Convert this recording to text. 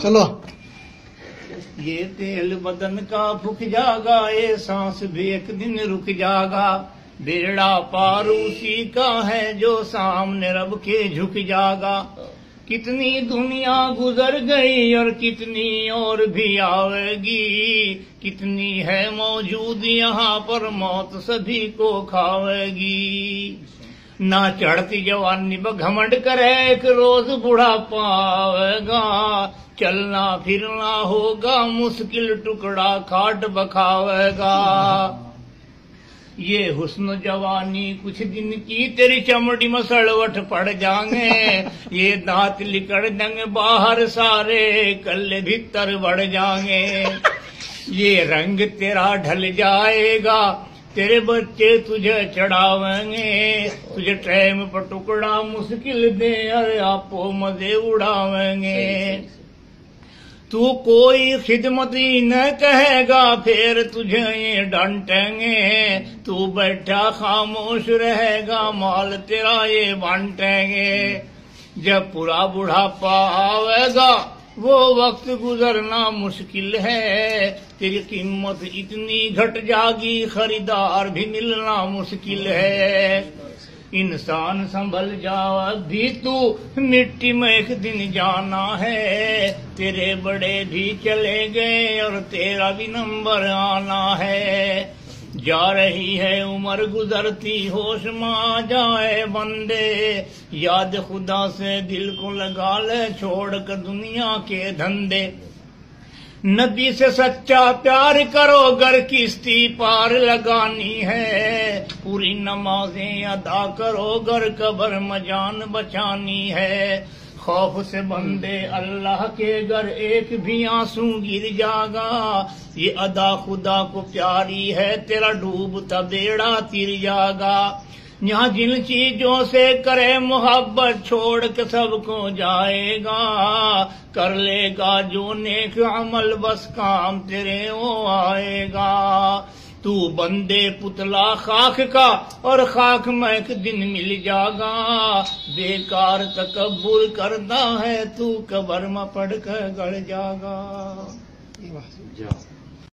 چلو یہ تیل بدن کا پھک جاگا، یہ سانس بھی ایک دن رک جاگا، بیڑا پار اسی کا ہے جو سامنے رب کے جھک جاگا۔ کتنی دنیا گزر گئی اور کتنی اور بھی آئے گی، کتنی ہے موجود یہاں پر موت سبھی کو کھاوے گی۔ نہ چڑھتی جوانی بگھمنڈ کرے، ایک روز بڑھاپا آئے گا، چلنا پھرنا ہوگا مشکل، ٹکڑا کھاٹ بکھاوے گا۔ یہ حسن جوانی کچھ دن کی، تیری چمڑی میں سڑوٹ پڑ جائیں گے، یہ دانت لکڑ جائیں گے باہر سارے، کلے بھیتر بڑھ جائیں گے۔ یہ رنگ تیرا ڈھل جائے گا، تیرے بچے تجھے چڑھاویں گے، تجھے ٹائم پر ٹکڑا مشکل دے، ارے آپو مزے اڑاویں گے۔ تو کوئی خدمت ہی نہ کہے گا، پھر تجھے یہ ڈانٹیں گے، تو بیٹھا خاموش رہے گا، مال تیرا یہ بانٹیں گے۔ جب پورا بڑھاپا آئے گا وہ وقت گزرنا مشکل ہے، تیری قیمت اتنی گھٹ جاگی، خریدار بھی ملنا مشکل ہے۔ انسان سنبھل جا، بھی تو مٹی میں ایک دن جانا ہے، تیرے بڑے بھی چلے گئے اور تیرا بھی نمبر آنا ہے۔ جا رہی ہے عمر گزرتی، ہوش میں آ جائے بندے، یاد خدا سے دل کو لگا لے، چھوڑ کر دنیا کے دھندے۔ نبی سے سچا پیار کرو، گر کشتی پار لگانی ہے، پوری نمازیں ادا کرو، گر قبر میں جان بچانی ہے۔ خوف سے بندے اللہ کے گر ایک بھی آنسو گر جاگا، یہ ادا خدا کو پیاری ہے، تیرا ڈوبتا بیڑا تر جاگا۔ یہاں جن چیزوں سے کرے محبت، چھوڑ کے سب کو جائے گا، کر لے گا جو نیک عمل، بس کام تیرے وہ آئے گا۔ تو بندے پتلا خاک کا، اور خاک میں ایک دن مل جاگا، بیکار تکبر کرتا ہے تو، قبر میں پڑ کر گڑ جاگا۔